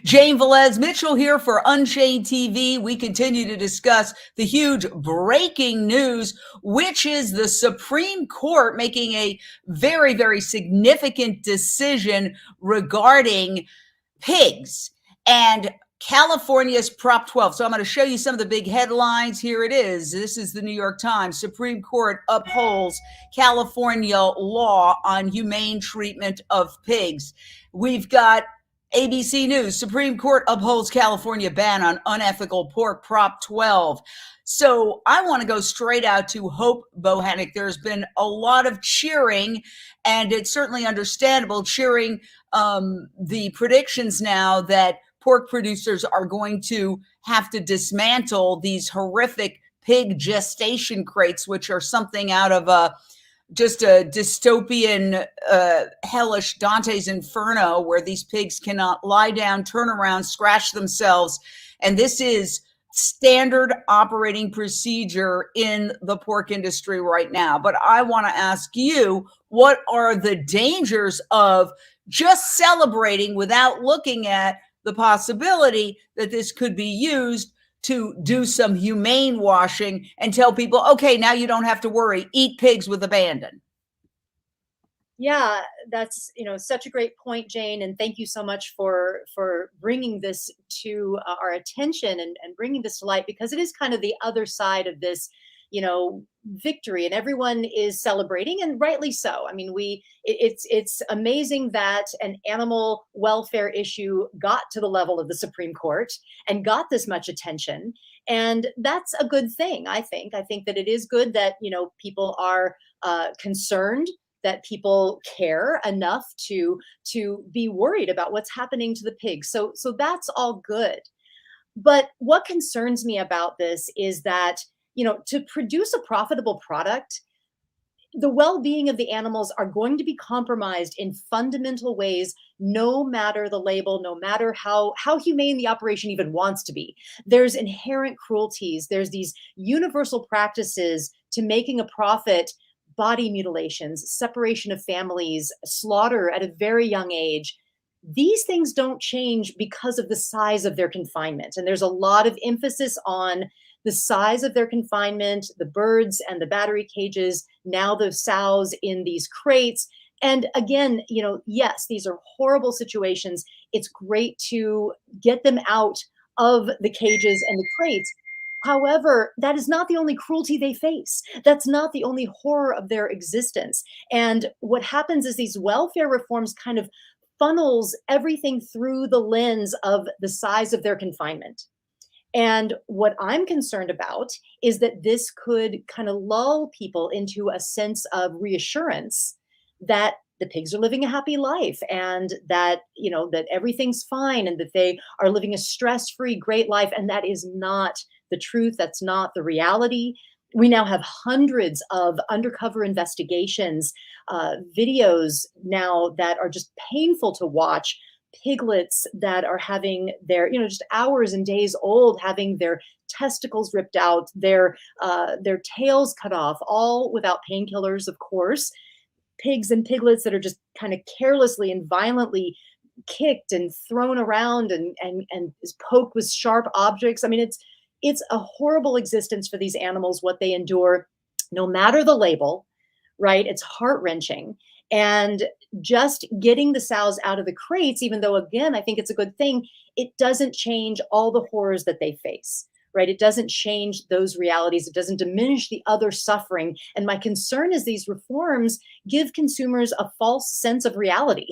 Jane Velez-Mitchel here for Unchained TV. We continue to discuss the huge breaking news, which is the Supreme Court making a very, very significant decision regarding pigs and California's Prop 12. So I'm going to show you some of the big headlines. Here it is. This is the New York Times. Supreme Court upholds California law on humane treatment of pigs. We've got ABC News, Supreme Court upholds California ban on unethical pork, Prop 12. So I want to go straight out to Hope Bohanec. There's been a lot of cheering, and it's certainly understandable, cheering the predictions now that pork producers are going to have to dismantle these horrific pig gestation crates, which are something out of just a dystopian, hellish Dante's Inferno, where these pigs cannot lie down, turn around, scratch themselves. And this is standard operating procedure in the pork industry right now. But I want to ask you, what are the dangers of just celebrating without looking at the possibility that this could be used to do some humane washing and tell people, okay, now you don't have to worry, eat pigs with abandon? Yeah, that's, such a great point, Jane. And thank you so much for bringing this to our attention and bringing this to light, because it is kind of the other side of this, victory, and everyone is celebrating, and rightly so. I mean, it's amazing that an animal welfare issue got to the level of the Supreme Court and got this much attention. And that's a good thing, I think. I think that it is good that, people are concerned, that people care enough to be worried about what's happening to the pigs. So that's all good. But what concerns me about this is that, to produce a profitable product, the well-being of the animals are going to be compromised in fundamental ways, no matter the label, no matter how humane the operation even wants to be. There's inherent cruelties. There's these universal practices to making a profit: body mutilations, separation of families, slaughter at a very young age. These things don't change because of the size of their confinement. And there's a lot of emphasis on the size of their confinement, the birds and the battery cages, now the sows in these crates. And again, yes, these are horrible situations. It's great to get them out of the cages and the crates. However, that is not the only cruelty they face. That's not the only horror of their existence. And what happens is these welfare reforms kind of funnels everything through the lens of the size of their confinement. And what I'm concerned about is that this could kind of lull people into a sense of reassurance that the pigs are living a happy life, and that, that everything's fine, and that they are living a stress-free, great life. And that is not the truth. That's not the reality. We now have hundreds of undercover investigations, videos now that are just painful to watch. Piglets that are having their, just hours and days old, having their testicles ripped out, their tails cut off, all without painkillers, of course. Pigs and piglets that are just kind of carelessly and violently kicked and thrown around and poked with sharp objects. I mean, it's a horrible existence for these animals, what they endure, no matter the label, right? It's heart-wrenching. And just getting the sows out of the crates, even though, again, I think it's a good thing, it doesn't change all the horrors that they face, right? It doesn't change those realities. It doesn't diminish the other suffering. And my concern is these reforms give consumers a false sense of reality,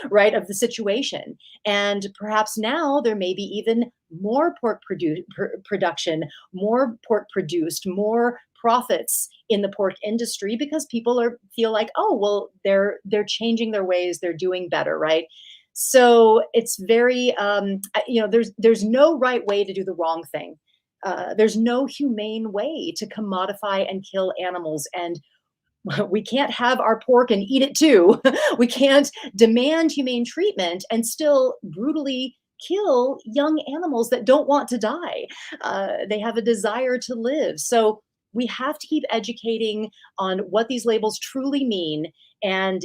right, of the situation. And perhaps now there may be even more pork production, more pork produced, more profits in the pork industry, because people feel like, oh, well, they're changing their ways, they're doing better, right? So it's very, there's no right way to do the wrong thing. There's no humane way to commodify and kill animals. And we can't have our pork and eat it too. We can't demand humane treatment and still brutally kill young animals that don't want to die. They have a desire to live. So we have to keep educating on what these labels truly mean. And,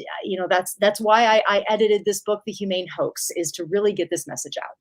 that's why I edited this book, The Humane Hoax, is to really get this message out.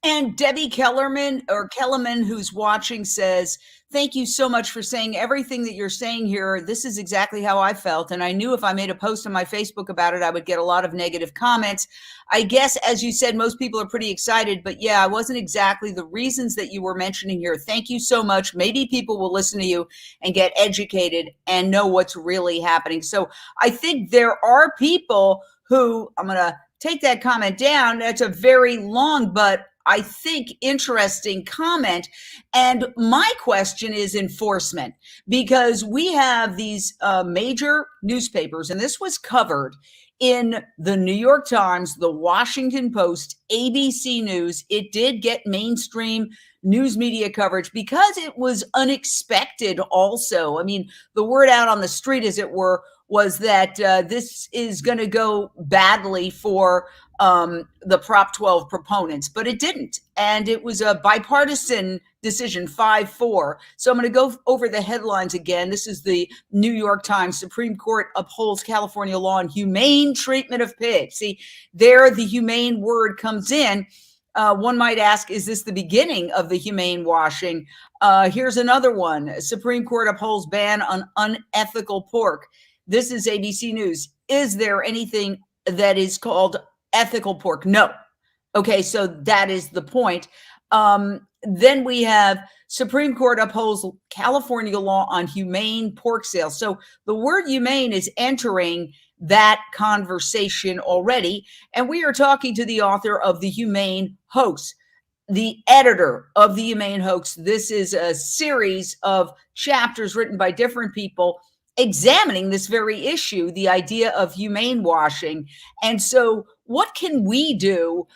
And Debbie Kellerman or Kellerman, who's watching, says, "Thank you so much for saying everything that you're saying here. This is exactly how I felt. And I knew if I made a post on my Facebook about it, I would get a lot of negative comments. I guess, as you said, most people are pretty excited, but yeah, it wasn't exactly the reasons that you were mentioning here. Thank you so much. Maybe people will listen to you and get educated and know what's really happening." So I think there are people who, I'm going to take that comment down. That's a very long, but I think interesting comment. And my question is enforcement, because we have these major newspapers, and this was covered in the New York Times, the Washington Post, ABC News. It did get mainstream news media coverage because it was unexpected also. I mean, the word out on the street, as it were, was that this is going to go badly for the Prop 12 proponents, but it didn't. And it was a bipartisan decision, 5-4. So I'm going to go over the headlines again. This is the New York Times. Supreme Court upholds California law on humane treatment of pigs. See, there the humane word comes in. One might ask, is this the beginning of the humane washing? Here's another one. Supreme Court upholds ban on unethical pork. This is ABC News. Is there anything that is called ethical pork? No. Okay, so that is the point. Then we have Supreme Court upholds California law on humane pork sales. So the word humane is entering that conversation already. And we are talking to the author of The Humane Hoax, the editor of The Humane Hoax. This is a series of chapters written by different people examining this very issue, the idea of humane washing. And so what can we do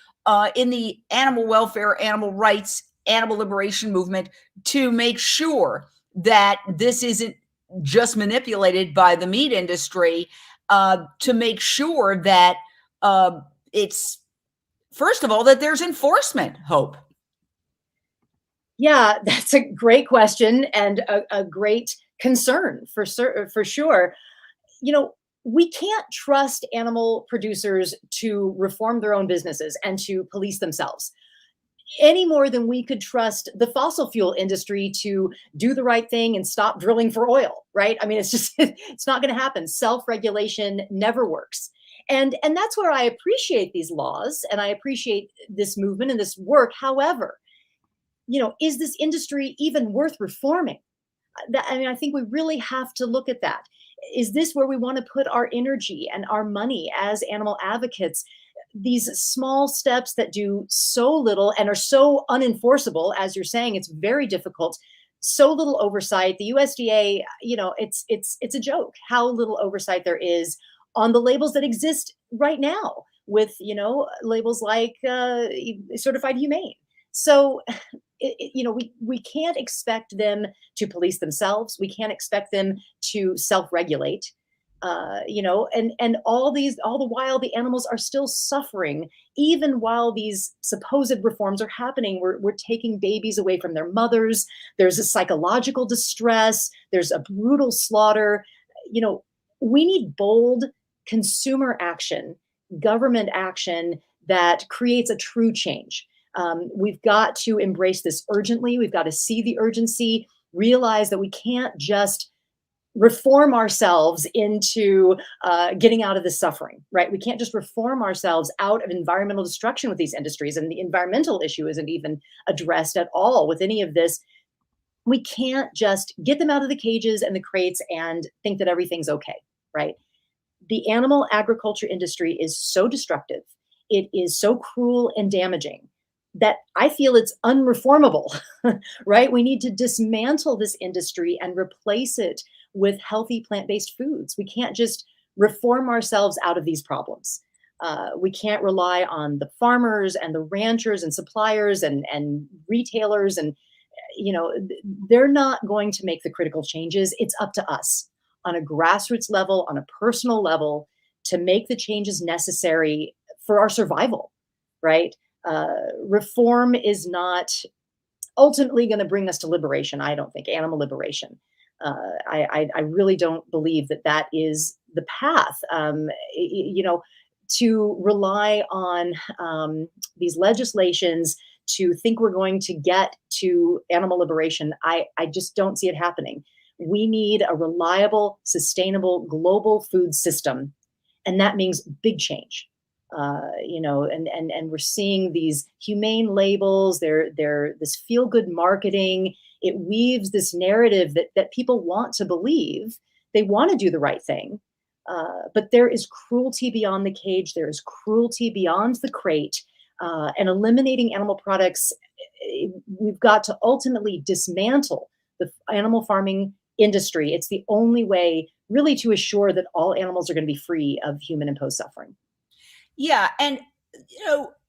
in the animal welfare, animal rights, animal liberation movement to make sure that this isn't just manipulated by the meat industry, to make sure that it's, first of all, that there's enforcement, Hope? Yeah, that's a great question and a great concern for sure. You know, we can't trust animal producers to reform their own businesses and to police themselves any more than we could trust the fossil fuel industry to do the right thing and stop drilling for oil, right? I mean, it's just, it's not going to happen. Self-regulation never works. And that's where I appreciate these laws and I appreciate this movement and this work. However, you know, is this industry even worth reforming? I mean, I think we really have to look at that. Is this where we want to put our energy and our money as animal advocates? These small steps that do so little and are so unenforceable, as you're saying, it's very difficult. So little oversight. The USDA, you know, it's a joke how little oversight there is on the labels that exist right now, with, you know, labels like certified humane. So you know, we can't expect them to police themselves. We can't expect them to self-regulate. You know, and all the while the animals are still suffering, even while these supposed reforms are happening. We're taking babies away from their mothers. There's a psychological distress. There's a brutal slaughter. You know, we need bold consumer action, government action that creates a true change. We've got to embrace this urgently. We've got to see the urgency, realize that we can't just reform ourselves into getting out of the suffering, right? We can't just reform ourselves out of environmental destruction with these industries. And the environmental issue isn't even addressed at all with any of this. We can't just get them out of the cages and the crates and think that everything's okay, right? The animal agriculture industry is so destructive. It is so cruel and damaging that I feel it's unreformable, right? We need to dismantle this industry and replace it with healthy plant-based foods. We can't just reform ourselves out of these problems. We can't rely on the farmers and the ranchers and suppliers and retailers, and you know, they're not going to make the critical changes. It's up to us on a grassroots level, on a personal level, to make the changes necessary for our survival, right? Reform is not ultimately going to bring us to liberation. I don't think animal liberation. I really don't believe that that is the path. You know, to rely on these legislations to think we're going to get to animal liberation. I just don't see it happening. We need a reliable, sustainable global food system, and that means big change. And we're seeing these humane labels. They're this feel good marketing. It weaves this narrative that people want to believe. They want to do the right thing, but there is cruelty beyond the cage. There is cruelty beyond the crate, and eliminating animal products. We've got to ultimately dismantle the animal farming industry. It's the only way really to assure that all animals are going to be free of human imposed suffering. Yeah. And,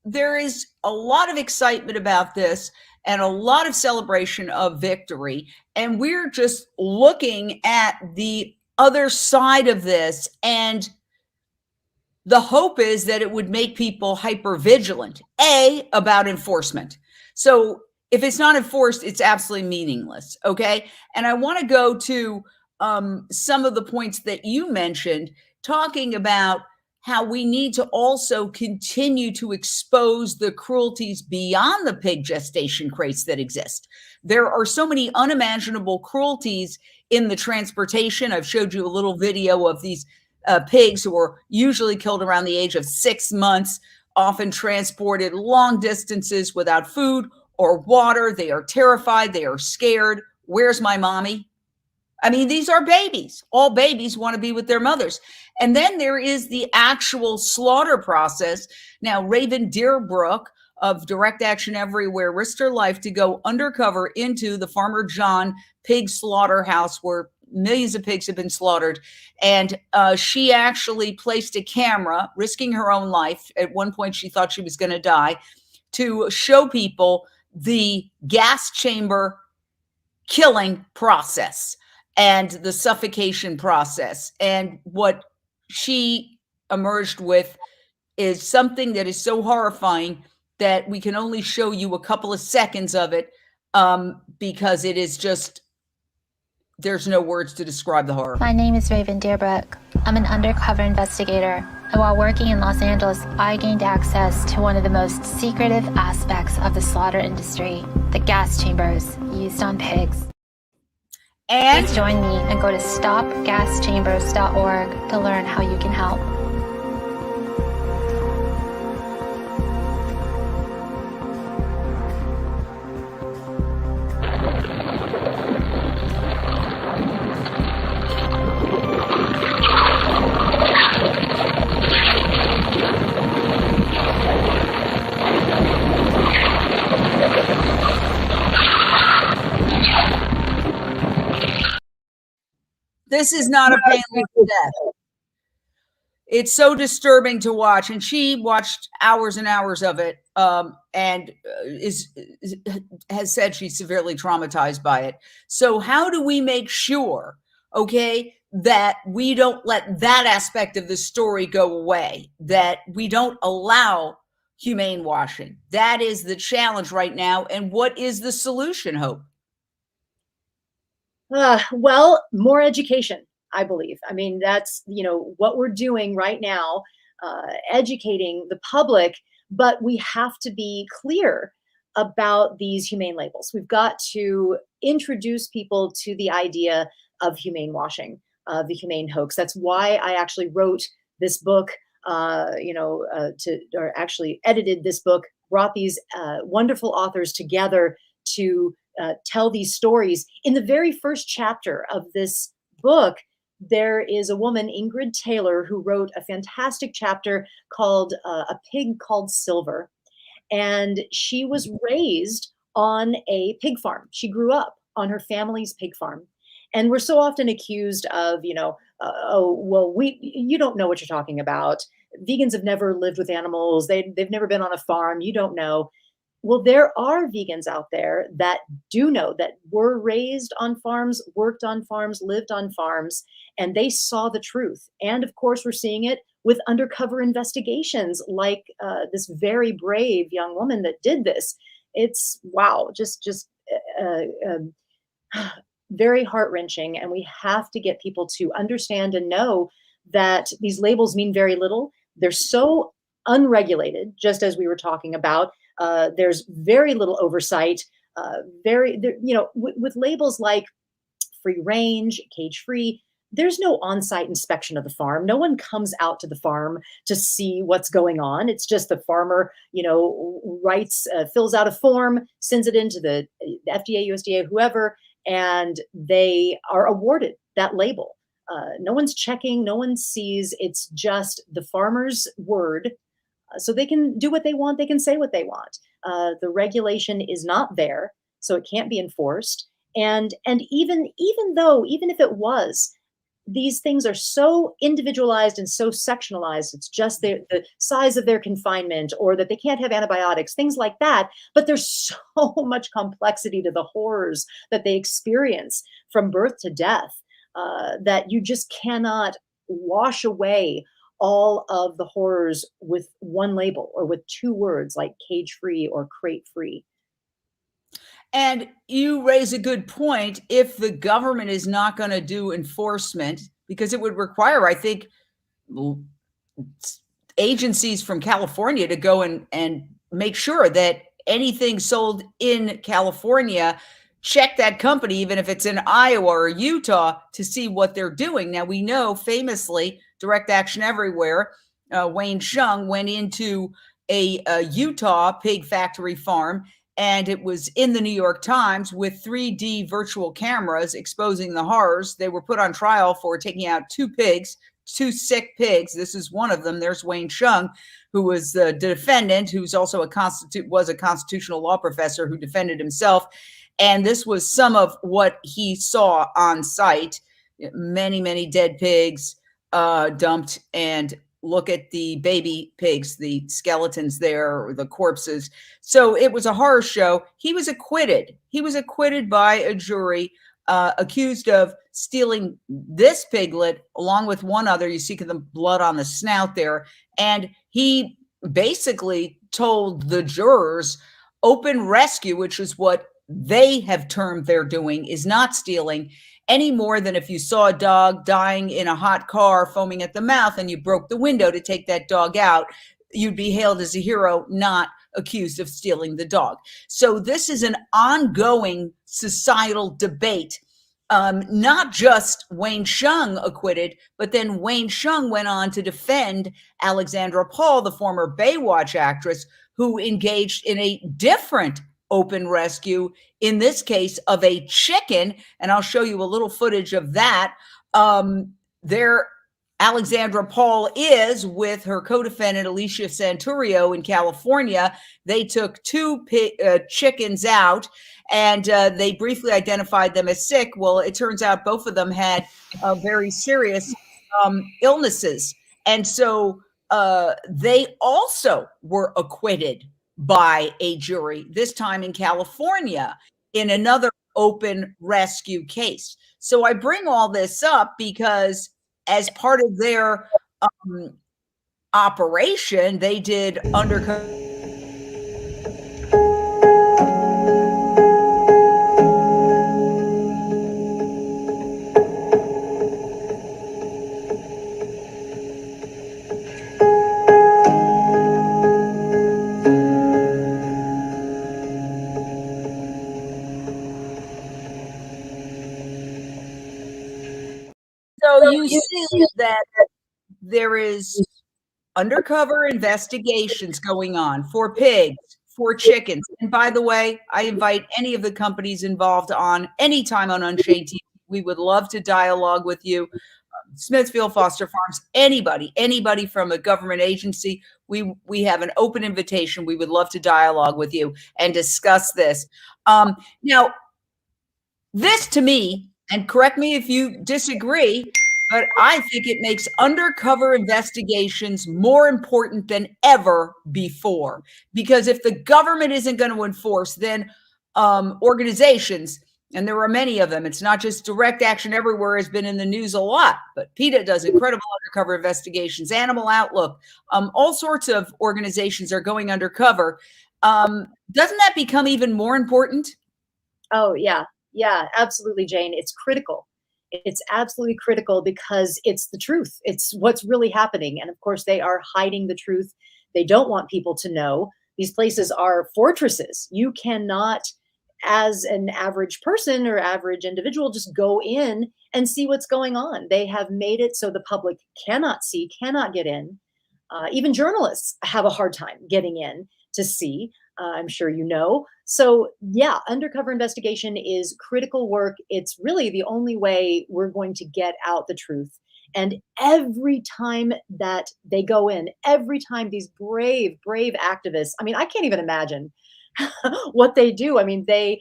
there is a lot of excitement about this and a lot of celebration of victory. And we're just looking at the other side of this. And the hope is that it would make people hyper vigilant, about enforcement. So if it's not enforced, it's absolutely meaningless. Okay. And I want to go to some of the points that you mentioned, talking about how we need to also continue to expose the cruelties beyond the pig gestation crates that exist. There are so many unimaginable cruelties in the transportation. I've showed you a little video of these pigs who are usually killed around the age of 6 months, often transported long distances without food or water. They are terrified. They are scared. Where's my mommy? I mean, these are babies. All babies want to be with their mothers. And then there is the actual slaughter process. Now, Raven Deerbrook of Direct Action Everywhere risked her life to go undercover into the Farmer John pig slaughterhouse where millions of pigs have been slaughtered. And she actually placed a camera, risking her own life. At one point, she thought she was going to die, to show people the gas chamber killing process and the suffocation process. And what she emerged with is something that is so horrifying that we can only show you a couple of seconds of it, because it is just, there's no words to describe the horror. My name is Raven Deerbrook. I'm an undercover investigator. And while working in Los Angeles, I gained access to one of the most secretive aspects of the slaughter industry, the gas chambers used on pigs. And please join me and go to stopgaschambers.org to learn how you can help. This is not a painless death. It's so disturbing to watch. And she watched hours and hours of it, and has said she's severely traumatized by it. So how do we make sure, that we don't let that aspect of the story go away, that we don't allow humane washing? That is the challenge right now. And what is the solution, Hope? Well, more education, I believe. I mean, that's, what we're doing right now, educating the public, but we have to be clear about these humane labels. We've got to introduce people to the idea of humane washing, the humane hoax. That's why I actually wrote this book, or actually edited this book, brought these wonderful authors together to tell these stories. In the very first chapter of this book, there is a woman, Ingrid Taylor, who wrote a fantastic chapter called A Pig Called Silver. And she was raised on a pig farm. She grew up on her family's pig farm. And we're so often accused of, you don't know what you're talking about. Vegans have never lived with animals. They've never been on a farm. You don't know. Well, there are vegans out there that do know, that were raised on farms, worked on farms, lived on farms, and they saw the truth. And of course, we're seeing it with undercover investigations like this very brave young woman that did this. It's, wow, just very heart-wrenching. And we have to get people to understand and know that these labels mean very little. They're so unregulated, just as we were talking about. There's very little oversight. With labels like free range, cage free, there's no on-site inspection of the farm. No one comes out to the farm to see what's going on. It's just the farmer, fills out a form, sends it into the FDA, USDA, whoever, and they are awarded that label. No one's checking, no one sees. It's just the farmer's word. So they can do what they want. They can say what they want. The regulation is not there, so it can't be enforced. And even if it was, these things are so individualized and so sectionalized. It's just the size of their confinement, or that they can't have antibiotics, things like that. But there's so much complexity to the horrors that they experience from birth to death, that you just cannot wash away all of the horrors with one label or with two words like cage free or crate free. And you raise a good point. If the government is not going to do enforcement, because it would require, I think, agencies from California to go and make sure that anything sold in California, check that company, even if it's in Iowa or Utah, to see what they're doing. Now, we know famously, Direct Action Everywhere, Wayne Shung went into a Utah pig factory farm, and it was in the New York Times with 3D virtual cameras exposing the horrors. They were put on trial for taking out two sick pigs. This is one of them. There's Wayne Shung, who was the defendant, who's also was a constitutional law professor who defended himself. And this was some of what he saw on site. Many, many dead pigs dumped, and look at the baby pigs, the skeletons there, or the corpses. So it was a horror show. He was acquitted. He was acquitted by a jury, accused of stealing this piglet along with one other. You see the blood on the snout there. And he basically told the jurors, open rescue, which is what they have termed they're doing, is not stealing, any more than if you saw a dog dying in a hot car foaming at the mouth and you broke the window to take that dog out, you'd be hailed as a hero, not accused of stealing the dog. So this is an ongoing societal debate. Not just Wayne Shung acquitted, but then Wayne Shung went on to defend Alexandra Paul, the former Baywatch actress, who engaged in a different open rescue, in this case of a chicken. And I'll show you a little footage of that. There, Alexandra Paul is with her co-defendant, Alicia Santurio, in California. They took two chickens out, and they briefly identified them as sick. Well, it turns out both of them had very serious illnesses. And so they also were acquitted by a jury, this time in California, in another open rescue case. So I bring all this up because as part of their operation, they did undercover. So you see that there is undercover investigations going on for pigs, for chickens. And by the way, I invite any of the companies involved on anytime on Unchained TV. We would love to dialogue with you. Smithfield Foster Farms, anybody from a government agency, we have an open invitation. We would love to dialogue with you and discuss this. Now, this to me, and correct me if you disagree, but I think it makes undercover investigations more important than ever before. Because if the government isn't going to enforce, then organizations, and there are many of them, it's not just Direct Action Everywhere has been in the news a lot, but PETA does incredible undercover investigations, Animal Outlook, all sorts of organizations are going undercover. Doesn't that become even more important? Oh, yeah. Yeah, absolutely, Jane. It's critical. It's absolutely critical because it's the truth. It's what's really happening. And of course, they are hiding the truth. They don't want people to know. These places are fortresses. You cannot, as an average person or average individual, just go in and see what's going on. They have made it so the public cannot see, cannot get in. Even journalists have a hard time getting in to see. I'm sure you know. So, yeah, undercover investigation is critical work. It's really the only way we're going to get out the truth. And every time that they go in, every time these brave, brave activists, I mean, I can't even imagine what they do. I mean, they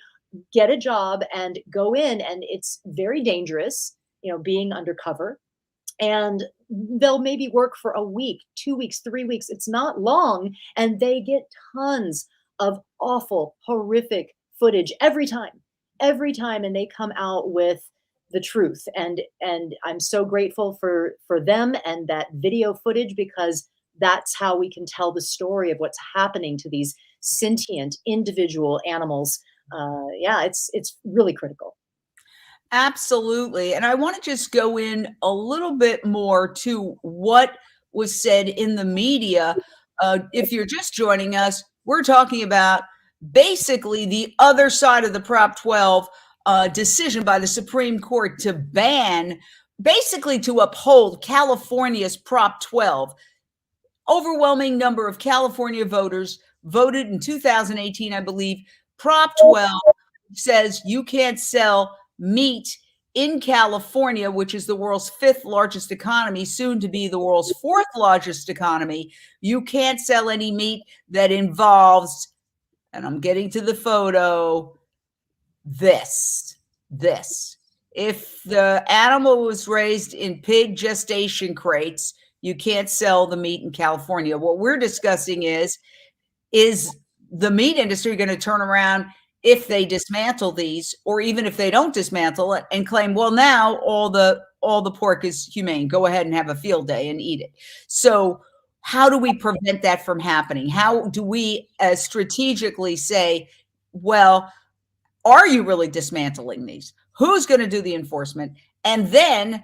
get a job and go in, and it's very dangerous, being undercover. And they'll maybe work for a week, 2 weeks, 3 weeks. It's not long. And they get tons of awful, horrific footage every time, and they come out with the truth. And I'm so grateful for them and that video footage, because that's how we can tell the story of what's happening to these sentient individual animals. Yeah, it's really critical. Absolutely. And I want to just go in a little bit more to what was said in the media. If you're just joining us, we're talking about basically the other side of the Prop 12 decision by the Supreme Court to ban, basically to uphold California's Prop 12. Overwhelming number of California voters voted in 2018, I believe. Prop 12 says you can't sell meat in California, which is the world's 5th largest economy, soon to be the world's 4th largest economy. You can't sell any meat that involves, and I'm getting to the photo, this. If the animal was raised in pig gestation crates, you can't sell the meat in California. What we're discussing is the meat industry going to turn around if they dismantle these, or even if they don't dismantle it, and claim, well, now all the pork is humane. Go ahead and have a field day and eat it. So how do we prevent that from happening? How do we strategically say, well, are you really dismantling these? Who's going to do the enforcement? And then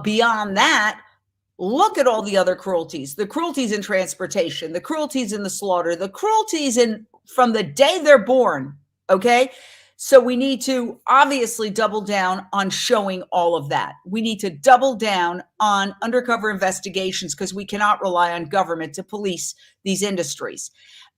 beyond that, look at all the other cruelties, the cruelties in transportation, the cruelties in the slaughter, the cruelties from the day they're born. Okay. So we need to obviously double down on showing all of that. We need to double down on undercover investigations, because we cannot rely on government to police these industries.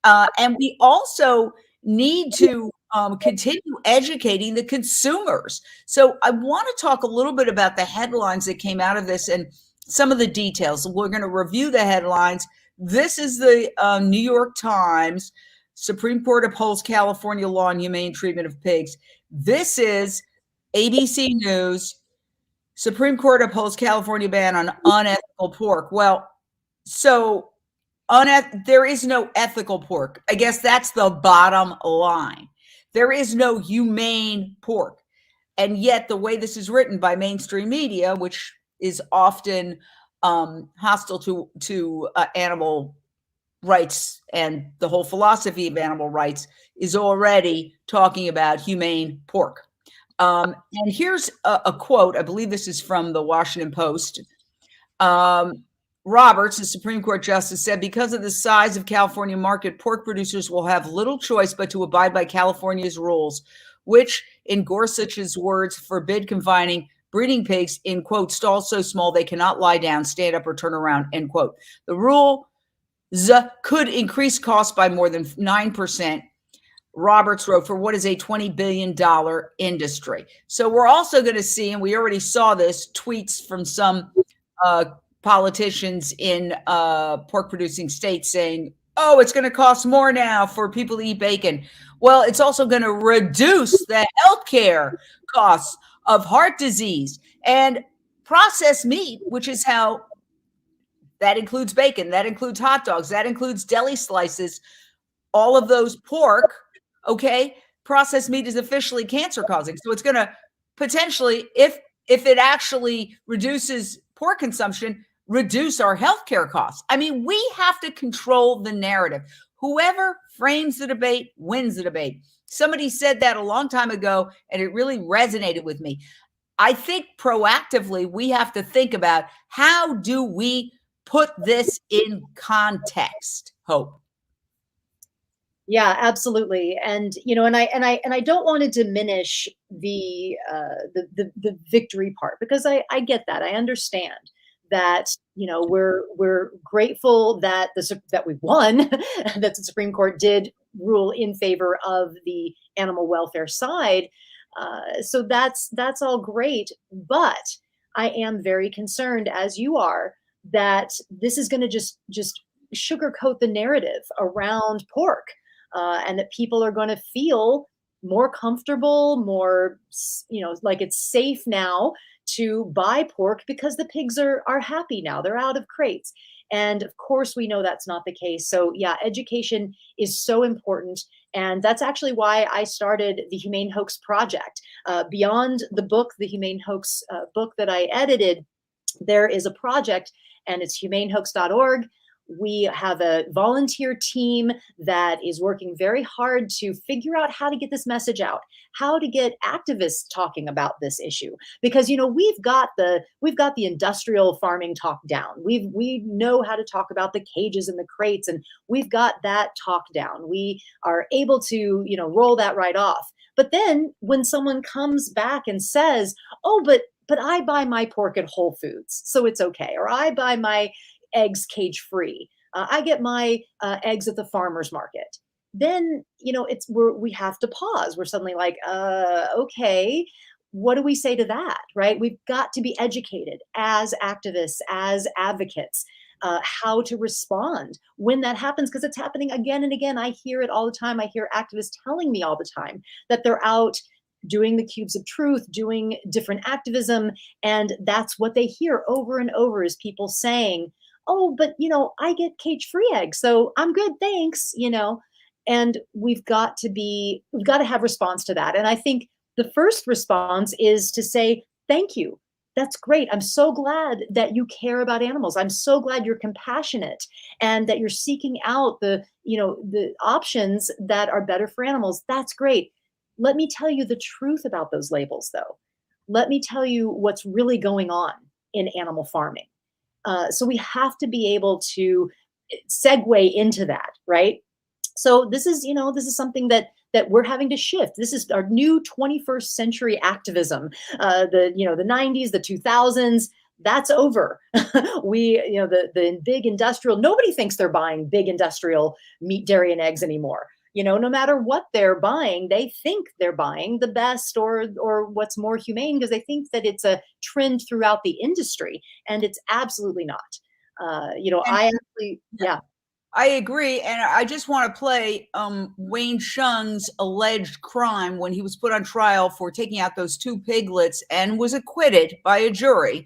And we also need to continue educating the consumers. So I want to talk a little bit about the headlines that came out of this and some of the details. We're going to review the headlines. This is the New York Times. Supreme Court upholds California law on humane treatment of pigs. This is ABC News. Supreme Court upholds California ban on unethical pork. Well, so there is no ethical pork. I guess that's the bottom line. There is no humane pork. And yet the way this is written by mainstream media, which is often hostile to animal rights and the whole philosophy of animal rights, is already talking about humane pork. And here's a quote. I believe this is from the Washington Post. Roberts, the Supreme Court justice, said because of the size of California market, pork producers will have little choice but to abide by California's rules, which, in Gorsuch's words, forbid confining breeding pigs in, quote, stalls so small they cannot lie down, stand up, or turn around, end quote. The rule could increase costs by more than 9%, Roberts wrote, for what is a $20 billion industry. So we're also going to see, and we already saw this, tweets from some politicians in pork-producing states saying, oh, it's going to cost more now for people to eat bacon. Well, it's also going to reduce the healthcare costs of heart disease and processed meat, which is how that includes bacon, that includes hot dogs, that includes deli slices, all of those pork, okay? Processed meat is officially cancer causing. So it's going to potentially, if it actually reduces pork consumption, reduce our healthcare costs. I mean, we have to control the narrative. Whoever frames the debate wins the debate. Somebody said that a long time ago, and it really resonated with me. I think proactively, we have to think about how do we put this in context, Hope? Yeah, absolutely. And and I don't want to diminish the victory part, because I get that. I understand that, we're grateful that that we won, that the Supreme Court did rule in favor of the animal welfare side. So that's all great, but I am very concerned, as you are, that this is going to just sugarcoat the narrative around pork, and that people are going to feel more comfortable, more, like it's safe now to buy pork because the pigs are happy now. They're out of crates. And of course, we know that's not the case. So, yeah, education is so important. And that's actually why I started the Humane Hoax Project. Beyond the book, the Humane Hoax book that I edited, there is a project, and it's humanehoax.org. We have a volunteer team that is working very hard to figure out how to get this message out, how to get activists talking about this issue. Because we've got the industrial farming talk down. We know how to talk about the cages and the crates, and we've got that talk down. We are able to, roll that right off. But then when someone comes back and says, "Oh, but I buy my pork at Whole Foods, so it's okay," or "I buy my eggs cage free. I get my eggs at the farmer's market." Then, we have to pause. We're suddenly like, okay, what do we say to that, right? We've got to be educated as activists, as advocates, how to respond when that happens, because it's happening again and again. I hear it all the time. I hear activists telling me all the time that they're out doing the cubes of truth, doing different activism, and that's what they hear over and over, is people saying, "Oh, but I get cage-free eggs, so I'm good, thanks." And we've got to have response to that. And I think the first response is to say, "Thank you. That's great. I'm so glad that you care about animals. I'm so glad you're compassionate and that you're seeking out the options that are better for animals. That's great. Let me tell you the truth about those labels, though. Let me tell you what's really going on in animal farming." So we have to be able to segue into that, right? So this is something that we're having to shift. This is our new 21st century activism. The 90s, the 2000s, that's over. The big industrial, nobody thinks they're buying big industrial meat, dairy, and eggs anymore. No matter what they're buying, they think they're buying the best or what's more humane, because they think that it's a trend throughout the industry, and it's absolutely not. And I actually, yeah. I agree. And I just want to play Wayne Shung's alleged crime when he was put on trial for taking out those two piglets and was acquitted by a jury.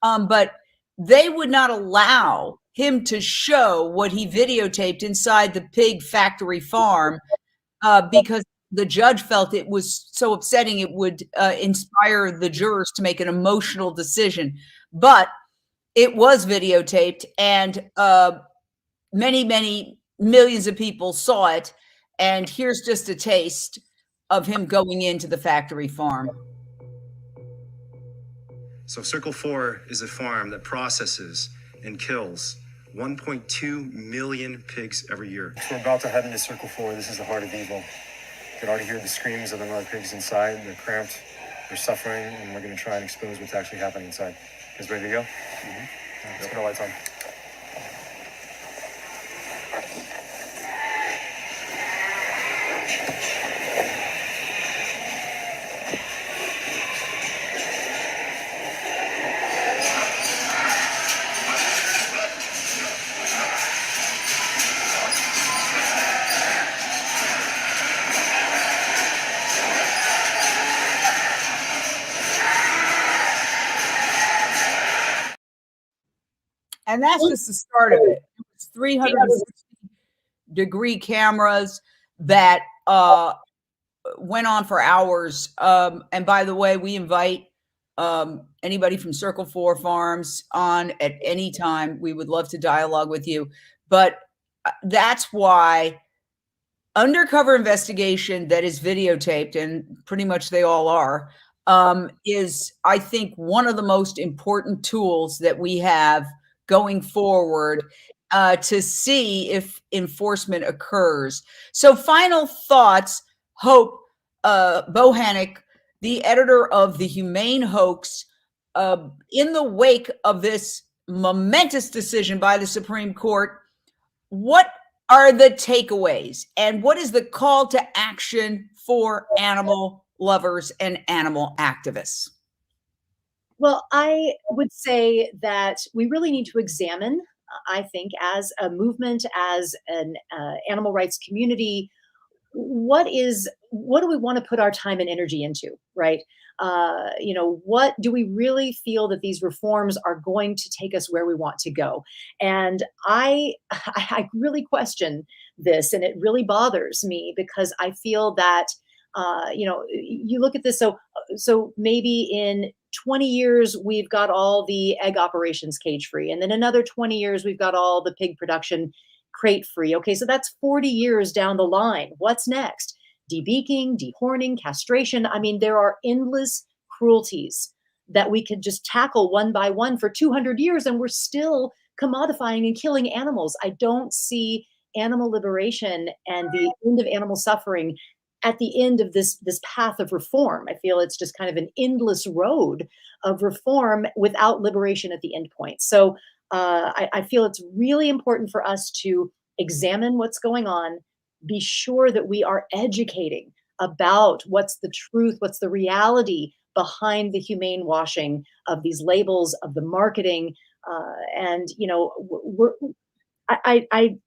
But they would not allow him to show what he videotaped inside the pig factory farm because the judge felt it was so upsetting it would inspire the jurors to make an emotional decision. But it was videotaped, and many, many millions of people saw it. And here's just a taste of him going into the factory farm. So Circle 4 is a farm that processes and kills 1.2 million pigs every year. So we're about to head into Circle 4. This is the heart of evil. You can already hear the screams of the mother pigs inside. They're cramped, they're suffering, and we're going to try and expose what's actually happening inside. You guys ready to go? Mm-hmm. Let's get our lights on. And that's just the start of it. It's 360-degree cameras that went on for hours. And by the way, we invite anybody from Circle 4 Farms on at any time. We would love to dialogue with you. But that's why undercover investigation that is videotaped, and pretty much they all are, is, I think, one of the most important tools that we have going forward to see if enforcement occurs. So final thoughts, Hope Bohanec, the editor of The Humane Hoax, in the wake of this momentous decision by the Supreme Court, what are the takeaways and what is the call to action for animal lovers and animal activists? Well, I would say that we really need to examine, I think, as a movement, as an animal rights community, what do we want to put our time and energy into, right? What do we really feel that these reforms are going to take us where we want to go? And I really question this, and it really bothers me because I feel that you look at this. So maybe in 20 years we've got all the egg operations cage free, and then another 20 years we've got all the pig production crate free. Okay, so that's 40 years down the line. What's next? Debeaking, dehorning, castration. I mean, there are endless cruelties that we could just tackle one by one for 200 years, and we're still commodifying and killing animals. I don't see animal liberation and the end of animal suffering at the end of this path of reform. I feel it's just kind of an endless road of reform without liberation at the end point. So I feel it's really important for us to examine what's going on, be sure that we are educating about what's the truth, what's the reality behind the humane washing of these labels, of the marketing, and I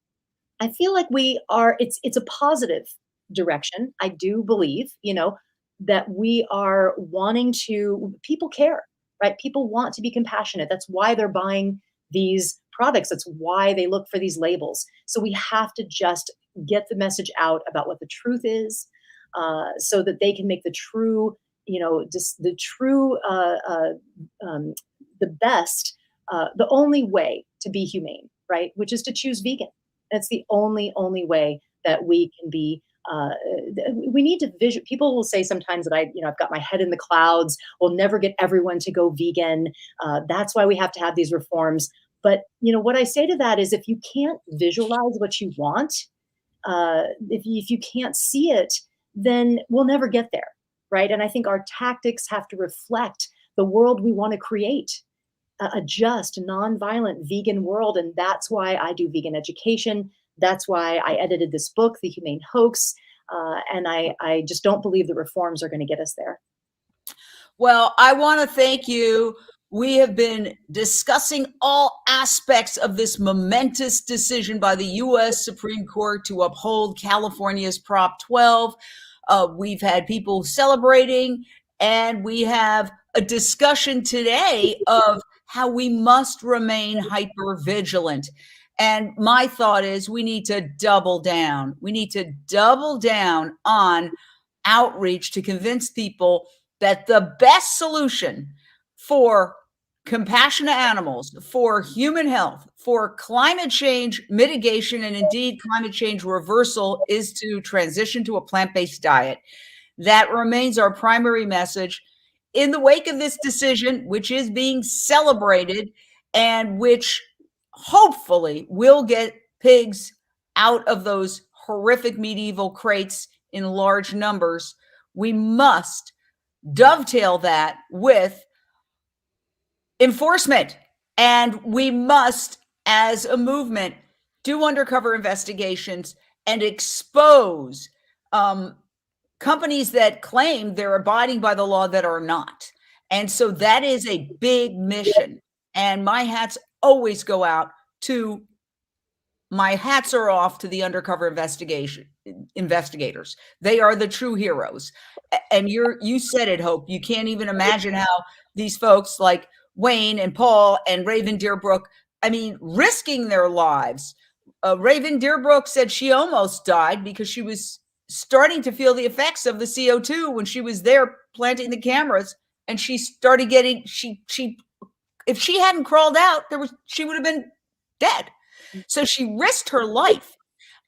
feel like we are. It's a positive direction. I do believe, that we are wanting to. People care, right? People want to be compassionate. That's why they're buying these products. That's why they look for these labels. So we have to just get the message out about what the truth is, so that they can make the true, the best, the only way to be humane, right? Which is to choose vegan. That's the only way that we can be. We need to vision. People will say sometimes that I've got my head in the clouds. We'll never get everyone to go vegan. That's why we have to have these reforms. But what I say to that is, if you can't visualize what you want, if you can't see it, then we'll never get there, right? And I think our tactics have to reflect the world we want to create, a just, nonviolent, vegan world. And that's why I do vegan education. That's why I edited this book, The Humane Hoax. And I just don't believe the reforms are going to get us there. Well, I want to thank you. We have been discussing all aspects of this momentous decision by the U.S. Supreme Court to uphold California's Prop 12. We've had people celebrating, and we have a discussion today of how we must remain hyper vigilant. And my thought is we need to double down. We need to double down on outreach to convince people that the best solution for compassionate animals, for human health, for climate change mitigation, and indeed climate change reversal is to transition to a plant-based diet. That remains our primary message. In the wake of this decision, which is being celebrated and which hopefully will get pigs out of those horrific medieval crates in large numbers, we must dovetail that with enforcement. And we must, as a movement, do undercover investigations and expose companies that claim they're abiding by the law that are not. And so that is a big mission. And my hats always go out to, my hats are off to the undercover investigators. They are the true heroes. And you said it, Hope. You can't even imagine how these folks like Wayne and Paul and Raven Deerbrook, risking their lives. Raven Deerbrook said she almost died because she was starting to feel the effects of the CO2 when she was there planting the cameras, and she started getting, if she hadn't crawled out, she would have been dead. So she risked her life.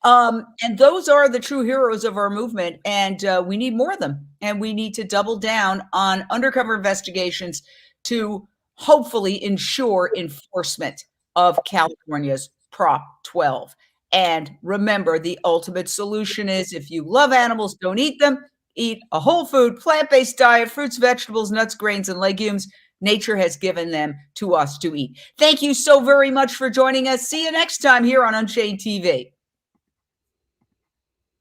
And those are the true heroes of our movement. And we need more of them. And we need to double down on undercover investigations to hopefully ensure enforcement of California's Prop 12. And remember, the ultimate solution is if you love animals, don't eat them. Eat a whole food, plant-based diet, fruits, vegetables, nuts, grains, and legumes. Nature has given them to us to eat. Thank you so very much for joining us. See you next time here on Unchained TV.